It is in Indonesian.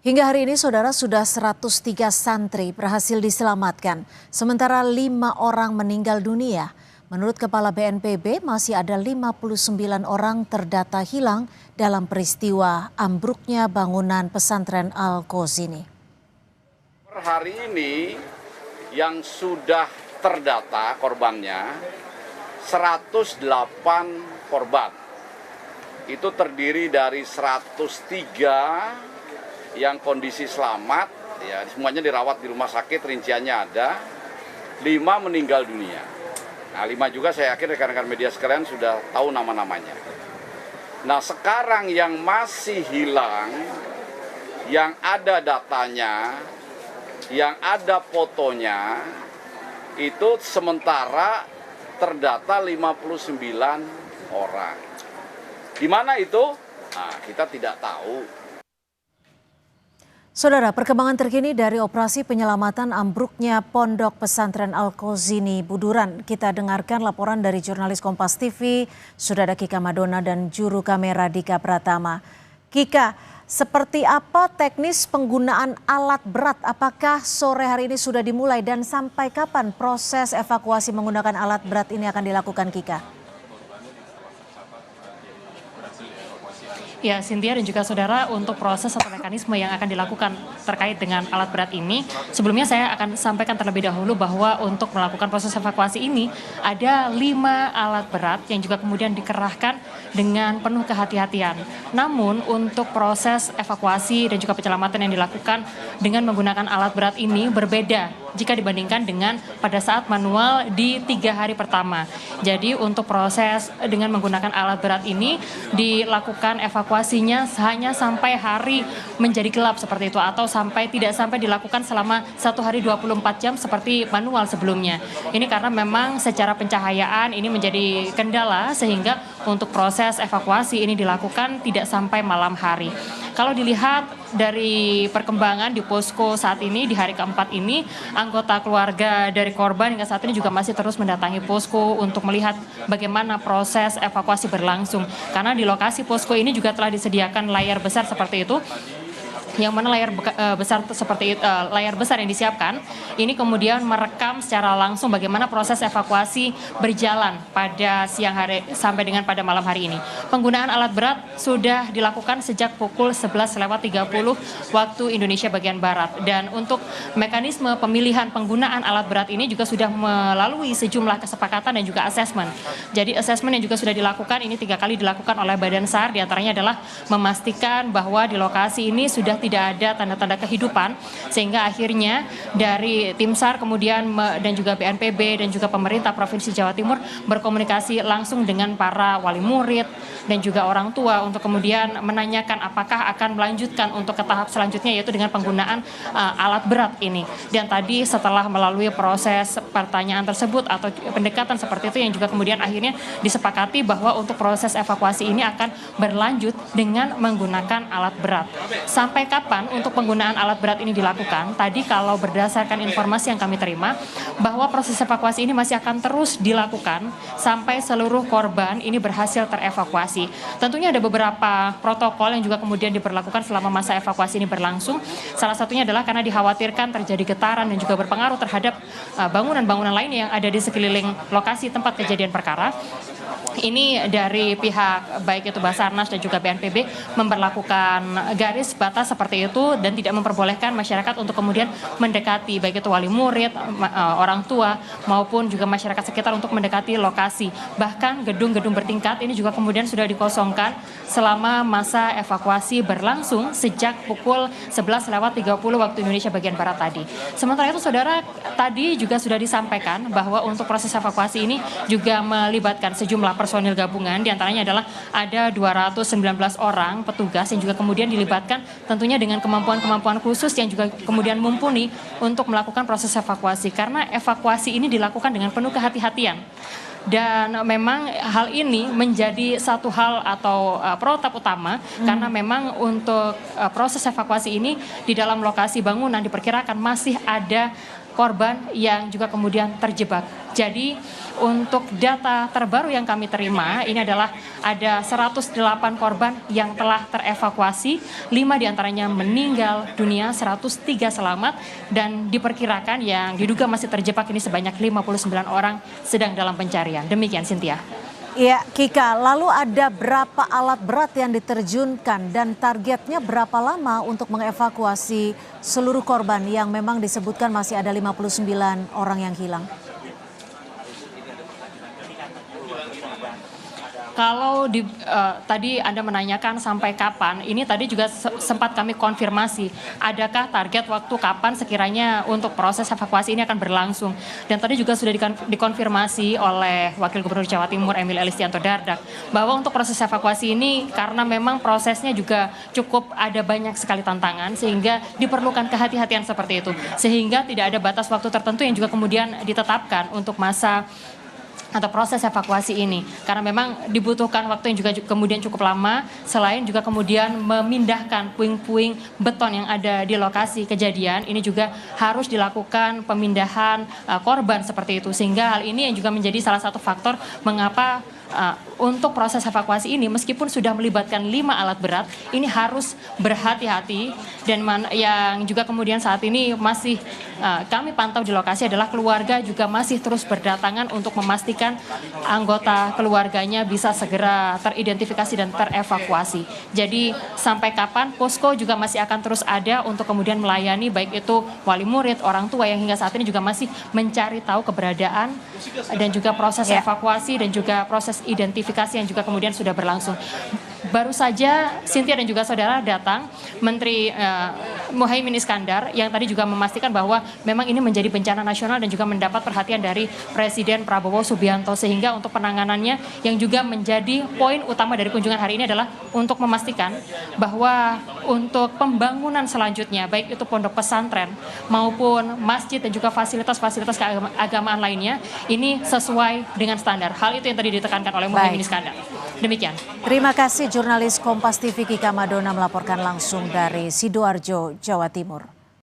Hingga hari ini, saudara, sudah 103 santri berhasil diselamatkan, sementara 5 orang meninggal dunia. Menurut Kepala BNPB, masih ada 59 orang terdata hilang dalam peristiwa ambruknya bangunan pesantren Al-Qoz ini. Per hari ini yang sudah terdata korbannya 108 korban. Itu terdiri dari 103 yang kondisi selamat, ya semuanya dirawat di rumah sakit, rinciannya ada, 5 meninggal dunia. Nah 5 juga saya yakin rekan-rekan media sekalian sudah tahu nama-namanya. Nah sekarang yang masih hilang, yang ada datanya, yang ada fotonya, itu sementara terdata 59 orang. Di mana itu? Nah kita tidak tahu. Saudara, perkembangan terkini dari operasi penyelamatan ambruknya Pondok Pesantren Al-Qoz ini Buduran. Kita dengarkan laporan dari jurnalis Kompas TV, sudah ada Kika Madona dan juru kamera Dika Pratama. Kika, seperti apa teknis penggunaan alat berat? Apakah sore hari ini sudah dimulai dan sampai kapan proses evakuasi menggunakan alat berat ini akan dilakukan, Kika? Ya, Cynthia dan juga saudara, untuk proses atau mekanisme yang akan dilakukan terkait dengan alat berat ini, sebelumnya saya akan sampaikan terlebih dahulu bahwa untuk melakukan proses evakuasi ini ada 5 alat berat yang juga kemudian dikerahkan dengan penuh kehati-hatian. Namun untuk proses evakuasi dan juga penyelamatan yang dilakukan dengan menggunakan alat berat ini berbeda jika dibandingkan dengan pada saat manual di 3 hari pertama. Jadi untuk proses dengan menggunakan alat berat ini dilakukan evakuasinya hanya sampai hari menjadi gelap seperti itu, atau tidak sampai dilakukan selama 1 hari 24 jam seperti manual sebelumnya. Ini karena memang secara pencahayaan ini menjadi kendala sehingga untuk proses evakuasi ini dilakukan tidak sampai malam hari. Kalau dilihat dari perkembangan di posko saat ini, di hari keempat ini, anggota keluarga dari korban hingga saat ini juga masih terus mendatangi posko untuk melihat bagaimana proses evakuasi berlangsung. Karena di lokasi posko ini juga telah disediakan layar besar seperti itu, yang mana layar besar yang disiapkan ini kemudian merekam secara langsung bagaimana proses evakuasi berjalan pada siang hari sampai dengan pada malam hari ini. Penggunaan alat berat sudah dilakukan sejak pukul 11.30 waktu Indonesia bagian Barat, dan untuk mekanisme pemilihan penggunaan alat berat ini juga sudah melalui sejumlah kesepakatan dan juga asesmen. Jadi asesmen yang juga sudah dilakukan ini 3 kali dilakukan oleh Badan SAR, diantaranya adalah memastikan bahwa di lokasi ini sudah tidak ada tanda-tanda kehidupan, sehingga akhirnya dari tim SAR kemudian dan juga BNPB dan juga pemerintah Provinsi Jawa Timur berkomunikasi langsung dengan para wali murid dan juga orang tua untuk kemudian menanyakan apakah akan melanjutkan untuk ke tahap selanjutnya, yaitu dengan penggunaan alat berat ini. Dan tadi setelah melalui proses pertanyaan tersebut atau pendekatan seperti itu, yang juga kemudian akhirnya disepakati bahwa untuk proses evakuasi ini akan berlanjut dengan menggunakan alat berat. Sampai kapan untuk penggunaan alat berat ini dilakukan? Tadi kalau berdasarkan informasi yang kami terima, bahwa proses evakuasi ini masih akan terus dilakukan sampai seluruh korban ini berhasil terevakuasi. Tentunya ada beberapa protokol yang juga kemudian diberlakukan selama masa evakuasi ini berlangsung. Salah satunya adalah karena dikhawatirkan terjadi getaran dan juga berpengaruh terhadap bangunan-bangunan lainnya yang ada di sekeliling lokasi tempat kejadian perkara. Ini dari pihak baik itu Basarnas dan juga BNPB memberlakukan garis batas seperti itu dan tidak memperbolehkan masyarakat untuk kemudian mendekati baik itu wali murid, orang tua maupun juga masyarakat sekitar untuk mendekati lokasi. Bahkan gedung-gedung bertingkat ini juga kemudian sudah dikosongkan selama masa evakuasi berlangsung sejak pukul 11.30 waktu Indonesia bagian Barat tadi. Sementara itu saudara, tadi juga sudah disampaikan bahwa untuk proses evakuasi ini juga melibatkan sejumlah personil gabungan, diantaranya adalah ada 219 orang petugas yang juga kemudian dilibatkan tentunya dengan kemampuan-kemampuan khusus yang juga kemudian mumpuni untuk melakukan proses evakuasi, karena evakuasi ini dilakukan dengan penuh kehati-hatian. Dan memang hal ini menjadi satu hal atau protap utama karena memang untuk proses evakuasi ini di dalam lokasi bangunan diperkirakan masih ada korban yang juga kemudian terjebak. Jadi untuk data terbaru yang kami terima ini adalah ada 108 korban yang telah terevakuasi, 5 diantaranya meninggal dunia, 103 selamat, dan diperkirakan yang diduga masih terjebak ini sebanyak 59 orang sedang dalam pencarian. Demikian Cynthia. Ya, Kika, lalu ada berapa alat berat yang diterjunkan dan targetnya berapa lama untuk mengevakuasi seluruh korban yang memang disebutkan masih ada 59 orang yang hilang? Kalau tadi Anda menanyakan sampai kapan, ini tadi juga sempat kami konfirmasi, adakah target waktu kapan sekiranya untuk proses evakuasi ini akan berlangsung. Dan tadi juga sudah dikonfirmasi oleh Wakil Gubernur Jawa Timur Emil Elistianto Dardak, bahwa untuk proses evakuasi ini karena memang prosesnya juga cukup ada banyak sekali tantangan, sehingga diperlukan kehati-hatian seperti itu. Sehingga tidak ada batas waktu tertentu yang juga kemudian ditetapkan untuk masa atau proses evakuasi ini, karena memang dibutuhkan waktu yang juga kemudian cukup lama, selain juga kemudian memindahkan puing-puing beton yang ada di lokasi kejadian, ini juga harus dilakukan pemindahan korban seperti itu, sehingga hal ini yang juga menjadi salah satu faktor mengapa untuk proses evakuasi ini meskipun sudah melibatkan 5 alat berat, ini harus berhati-hati. Dan yang juga kemudian saat ini masih kami pantau di lokasi adalah keluarga juga masih terus berdatangan untuk memastikan anggota keluarganya bisa segera teridentifikasi dan terevakuasi. Jadi sampai kapan posko juga masih akan terus ada untuk kemudian melayani baik itu wali murid, orang tua yang hingga saat ini juga masih mencari tahu keberadaan dan juga proses evakuasi dan juga proses identifikasi yang juga kemudian sudah berlangsung. Baru saja Cynthia dan juga saudara datang Menteri Muhaimin Iskandar yang tadi juga memastikan bahwa memang ini menjadi bencana nasional dan juga mendapat perhatian dari Presiden Prabowo Subianto, sehingga untuk penanganannya yang juga menjadi poin utama dari kunjungan hari ini adalah untuk memastikan bahwa untuk pembangunan selanjutnya baik itu pondok pesantren maupun masjid dan juga fasilitas-fasilitas keagamaan lainnya ini sesuai dengan standar. Hal itu yang tadi ditekankan oleh Muhaimin Iskandar. Demikian. Terima kasih jurnalis Kompas TV Kika Madona melaporkan langsung dari Sidoarjo, Jawa Timur.